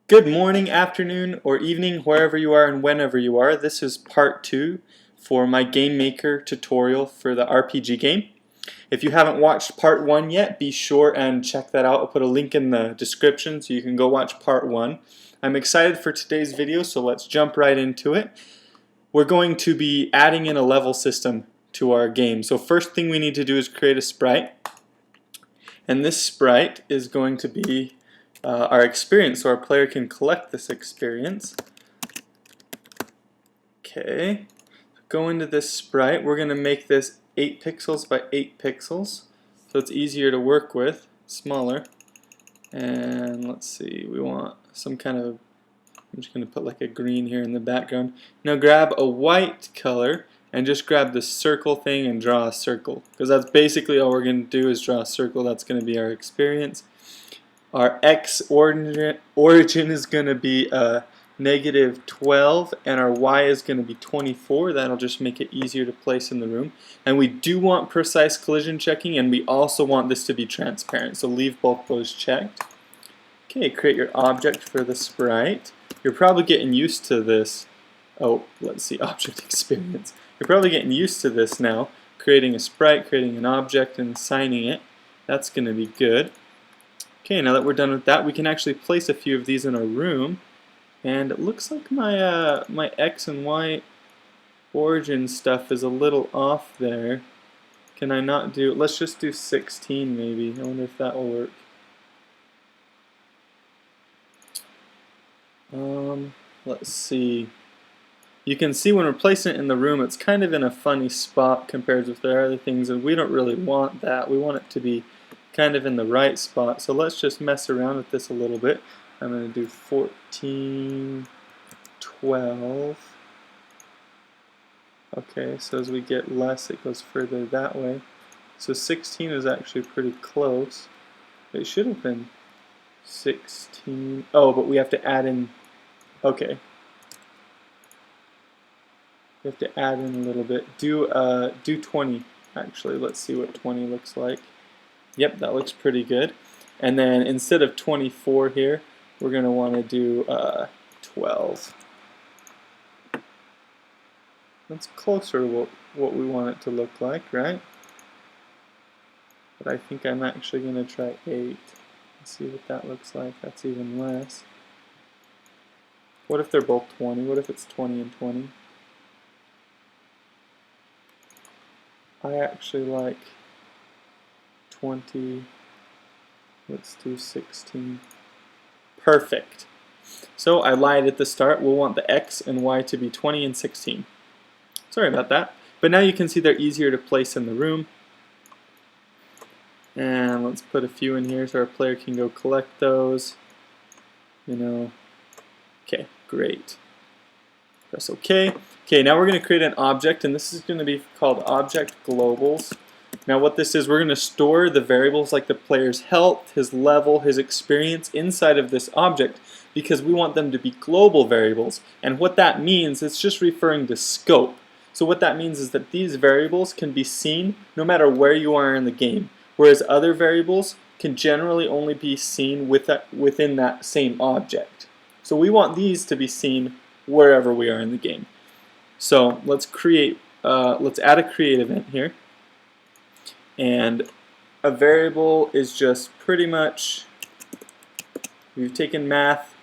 Good morning, afternoon, or evening, wherever you are and whenever you are. This is part 2 for my Game Maker tutorial for the RPG game. If you haven't watched part 1 yet, be sure and check that out. I'll put a link in the description so you can go watch part 1. I'm excited for today's video, so let's jump right into it. We're going to be adding in a level system to our game. So first thing we need to do is create a sprite. And this sprite is going to be our experience, so our player can collect this experience. Okay, go into this sprite. We're going to make this 8 pixels by 8 pixels, so it's easier to work with, smaller. And let's see, we want some kind of, I'm just going to put like a green here in the background. Now grab a white color and just grab the circle thing and draw a circle, because that's basically all we're going to do is draw a circle. That's going to be our experience. Our X origin is going to be -12, and our Y is going to be 24. That'll just make it easier to place in the room. And we do want precise collision checking, and we also want this to be transparent, so leave both those checked. Okay, create your object for the sprite. You're probably getting used to this. Oh, let's see, object experience. You're probably getting used to this now, creating a sprite, creating an object, and assigning it. That's going to be good. Okay, now that we're done with that, we can actually place a few of these in our room. And it looks like my my X and Y origin stuff is a little off there. Can I not do, let's just do 16 maybe. I wonder if that will work. Let's see. You can see when we're placing it in the room, it's kind of in a funny spot compared with the other things, and we don't really want that. We want it to be kind of in the right spot. So let's just mess around with this a little bit. I'm going to do 14, 12. Okay, so as we get less, it goes further that way. So 16 is actually pretty close. It should have been 16. Oh, but we have to add in. Okay. We have to add in a little bit. Do 20. Actually, let's see what 20 looks like. Yep, that looks pretty good. And then instead of 24 here, we're going to want to do 12. That's closer to what we want it to look like, right? But I think I'm actually going to try 8. Let's see what that looks like. That's even less. What if they're both 20? What if it's 20 and 20? I actually like 20. Let's do 16. Perfect. So I lied at the start. We'll want the X and Y to be 20 and 16. Sorry about that. But now you can see they're easier to place in the room. And let's put a few in here so our player can go collect those. Okay, great. Press OK. Okay, now we're going to create an object, and this is going to be called Object Globals. Now what this is, we're going to store the variables like the player's health, his level, his experience inside of this object because we want them to be global variables. And what that means, it's just referring to scope. So what that means is that these variables can be seen no matter where you are in the game, whereas other variables can generally only be seen within that same object. So we want these to be seen wherever we are in the game. So let's add a create event here. And a variable is just pretty much, we've taken math,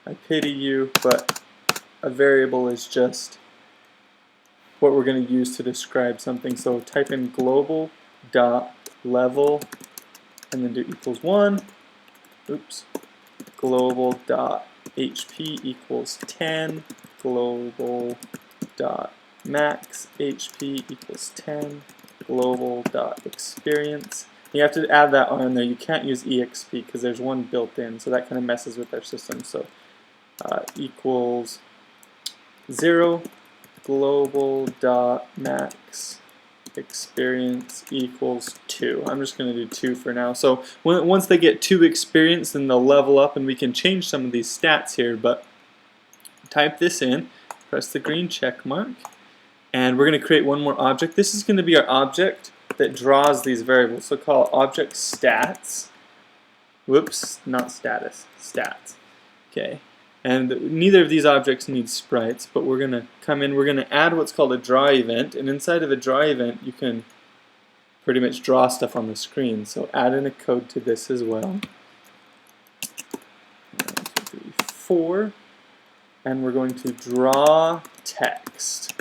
I pity you, but a variable is just what we're going to use to describe something. So type in global dot level and then do equals 1. Oops. Global dot HP equals 10. Global dot max HP equals 10. Global dot experience. You have to add that on there. You can't use exp because there's one built in, so that kind of messes with our system. So equals 0. Global dot max experience equals 2. I'm just going to do 2 for now. So once they get 2 experience, then they'll level up, and we can change some of these stats here. But type this in, press the green check mark. And we're going to create one more object. This is going to be our object that draws these variables. So call it object stats. Whoops, not status, stats. Okay, and neither of these objects need sprites, but we're going to come in, we're going to add what's called a draw event, and inside of a draw event you can pretty much draw stuff on the screen. So add in a code to this as well. 1, 2, 3, 4, and we're going to draw text.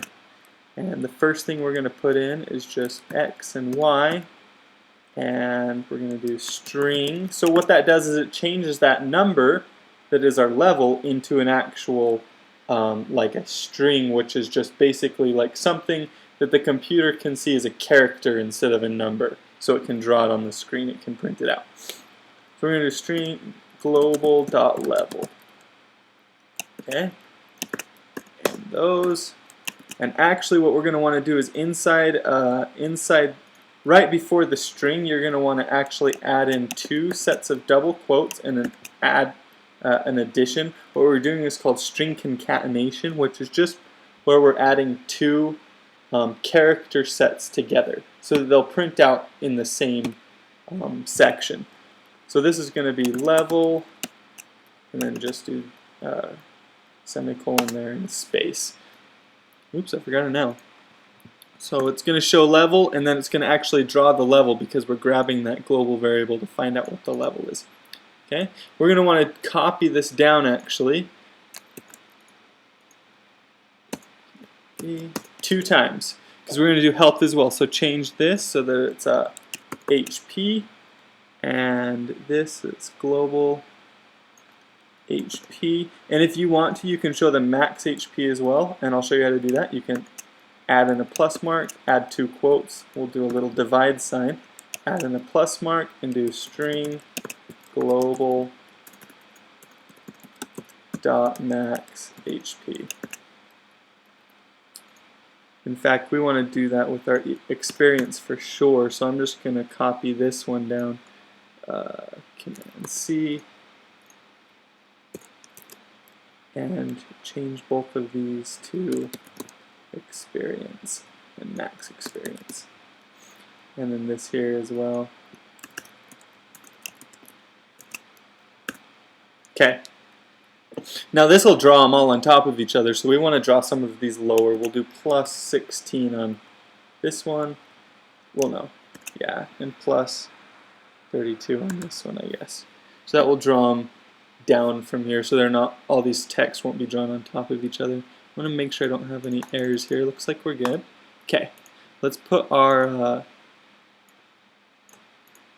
And the first thing we're going to put in is just X and Y, and we're going to do string. So what that does is it changes that number that is our level into an actual like a string, which is just basically like something that the computer can see as a character instead of a number, so it can draw it on the screen, it can print it out. So we're going to do string global.level. Okay, and those. And actually what we're going to want to do is inside right before the string, you're going to want to actually add in 2 sets of double quotes and then add an addition. What we're doing is called string concatenation, which is just where we're adding 2 character sets together so that they'll print out in the same section. So this is going to be level, and then just do semicolon there and space. Oops, I forgot it now. So it's going to show level, and then it's going to actually draw the level because we're grabbing that global variable to find out what the level is. Okay, we're going to want to copy this down actually 2 times because we're going to do health as well. So change this so that it's HP, and this is global HP. And if you want to, you can show the max HP as well, and I'll show you how to do that. You can add in a plus mark, add 2 quotes. We'll do a little divide sign, add in a plus mark, and do string global dot max HP. In fact, we want to do that with our experience for sure, so I'm just going to copy this one down, Command C, and change both of these to experience and max experience, and then this here as well. Okay, now this will draw them all on top of each other, so we want to draw some of these lower. We'll do plus 16 on this one, well no, yeah, and plus 32 on this one, I guess. So that will draw them down from here, so they're not, all these text won't be drawn on top of each other. I want to make sure I don't have any errors here. Looks like we're good. Okay, let's put our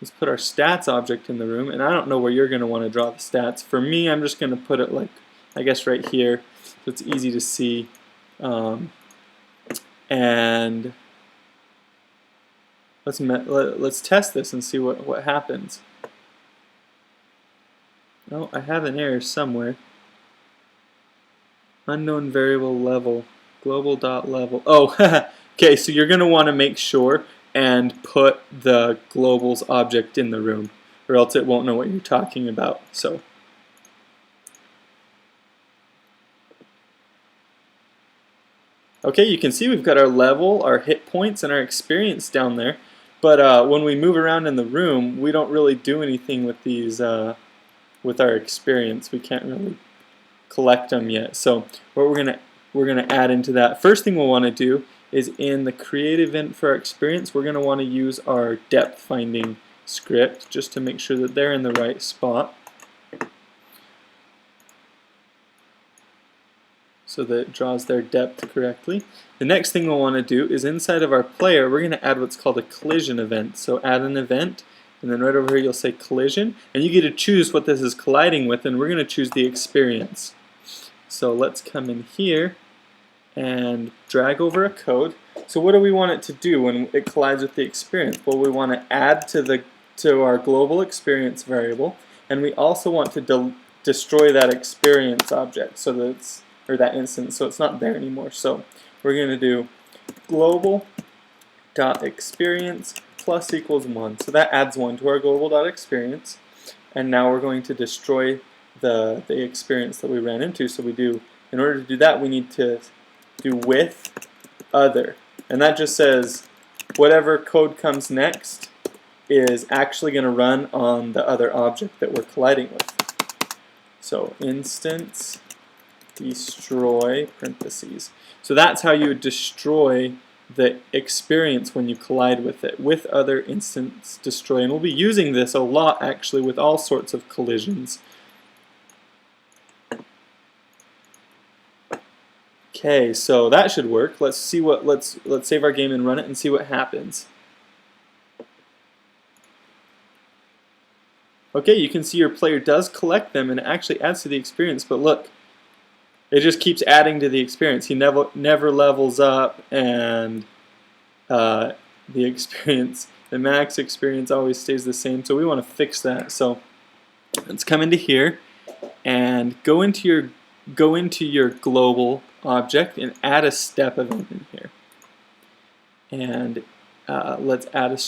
stats object in the room, and I don't know where you're going to want to draw the stats. For me, I'm just going to put it like, I guess right here, so it's easy to see. And let's test this and see what happens. Oh, I have an error somewhere. Unknown variable level, global.level. Oh, okay, so you're going to want to make sure and put the globals object in the room, or else it won't know what you're talking about. So okay, you can see we've got our level, our hit points, and our experience down there. But when we move around in the room, we don't really do anything with these, with our experience. We can't really collect them yet. So what we're gonna add into that, first thing we'll want to do is in the create event for our experience, we're going to want to use our depth finding script just to make sure that they're in the right spot, so that it draws their depth correctly. The next thing we'll want to do is inside of our player, we're going to add what's called a collision event. So add an event, and then right over here you'll say collision, and you get to choose what this is colliding with, and we're going to choose the experience. So let's come in here and drag over a code. So what do we want it to do when it collides with the experience? Well, we want to add to our global experience variable, and we also want to destroy that experience object, so that it's, or that instance, so it's not there anymore. So we're going to do global.experience plus equals 1. So that adds 1 to our global.experience, and now we're going to destroy the experience that we ran into. So we do, in order to do that, we need to do with other, and that just says whatever code comes next is actually going to run on the other object that we're colliding with. So instance destroy parentheses. So that's how you would destroy the experience when you collide with it, with other instance destroy. And we'll be using this a lot actually with all sorts of collisions. Okay, so that should work. Let's see what let's save our game and run it and see what happens. Okay, you can see your player does collect them and it actually adds to the experience, but look, it just keeps adding to the experience. He never levels up, and the experience, the max experience always stays the same. So we want to fix that. So let's come into here and go into your global object and add a step event in here. And let's add a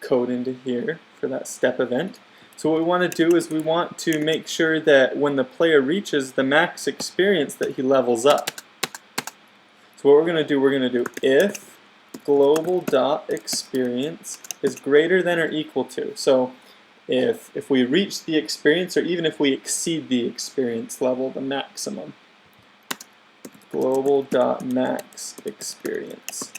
code into here for that step event. So what we want to do is we want to make sure that when the player reaches the max experience that he levels up. So what we're going to do if global.experience is greater than or equal to. So if we reach the experience, or even if we exceed the experience level, the maximum. Global.max experience.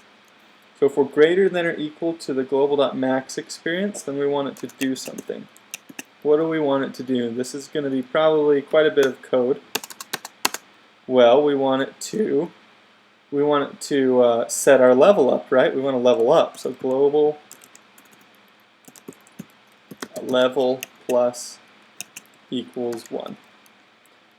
So if we're greater than or equal to the global.max experience, then we want it to do something. What do we want it to do? This is going to be probably quite a bit of code. Well, we want it to set our level up, right? We want to level up. So global level plus equals 1.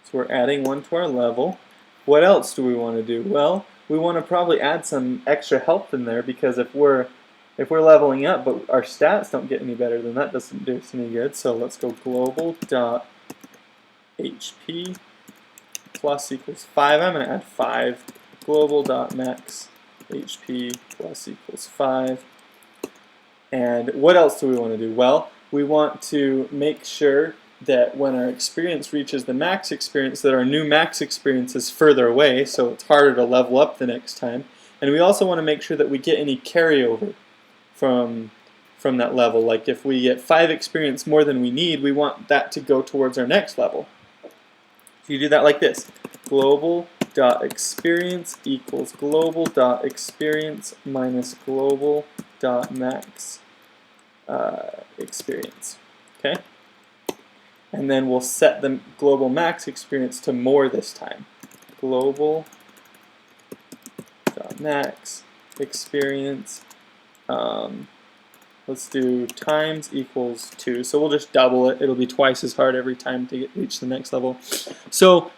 So we're adding 1 to our level. What else do we want to do? Well, we want to probably add some extra health in there, because if we're leveling up but our stats don't get any better, then that doesn't do us any good. So let's go global.hp plus equals 5. I'm going to add 5. Global.max hp plus equals 5. And what else do we want to do? Well, we want to make sure that when our experience reaches the max experience, that our new max experience is further away, so it's harder to level up the next time. And we also want to make sure that we get any carryover from that level. Like if we get 5 experience more than we need, we want that to go towards our next level. So you do that like this. Global.experience equals global.experience minus global.max experience. Okay? And then we'll set the global max experience to more this time. Global.max experience. Let's do times equals 2. So we'll just double it. It'll be twice as hard every time to reach the next level. So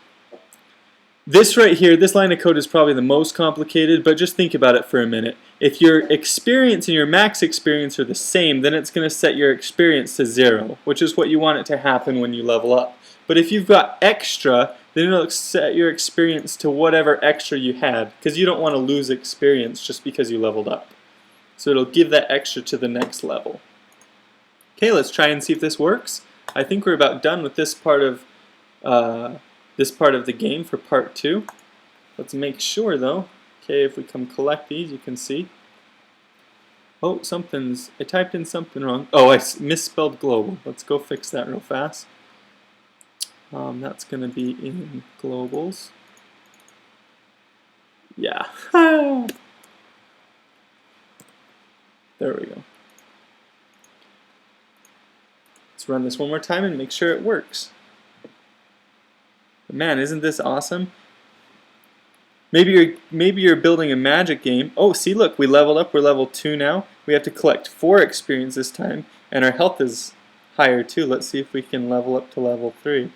this right here, this line of code is probably the most complicated, but just think about it for a minute. If your experience and your max experience are the same, then it's going to set your experience to 0, which is what you want it to happen when you level up. But if you've got extra, then it'll set your experience to whatever extra you had, because you don't want to lose experience just because you leveled up. So it'll give that extra to the next level. Okay, let's try and see if this works. I think we're about done with this part of the game for part 2. Let's make sure though. Okay, if we come collect these, you can see. Oh, I typed in something wrong. Oh, I misspelled global. Let's go fix that real fast. That's going to be in globals. Yeah. There we go. Let's run this one more time and make sure it works. But man, isn't this awesome? Maybe you're building a magic game. Oh, see, look, we leveled up. We're level 2 now. We have to collect 4 experience this time, and our health is higher too. Let's see if we can level up to level 3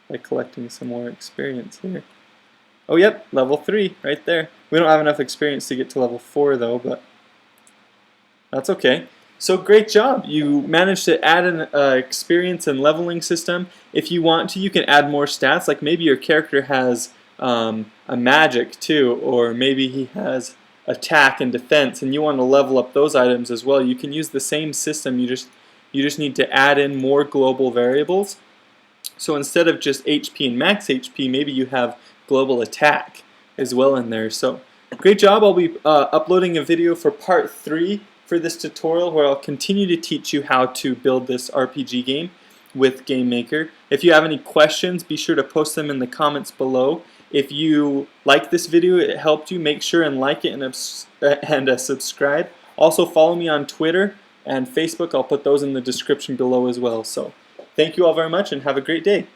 by collecting some more experience here. Oh, yep, level 3 right there. We don't have enough experience to get to level 4 though, but that's okay. So great job. You managed to add an experience and leveling system. If you want to, you can add more stats. Like maybe your character has a magic too, or maybe he has attack and defense, and you want to level up those items as well. You can use the same system. You just need to add in more global variables. So instead of just HP and max HP, maybe you have global attack as well in there. So great job. I'll be uploading a video for part 3 for this tutorial, where I'll continue to teach you how to build this RPG game with GameMaker. If you have any questions, be sure to post them in the comments below. If you like this video, it helped you, make sure and like it and subscribe. Also follow me on Twitter and Facebook. I'll put those in the description below as well. So thank you all very much and have a great day.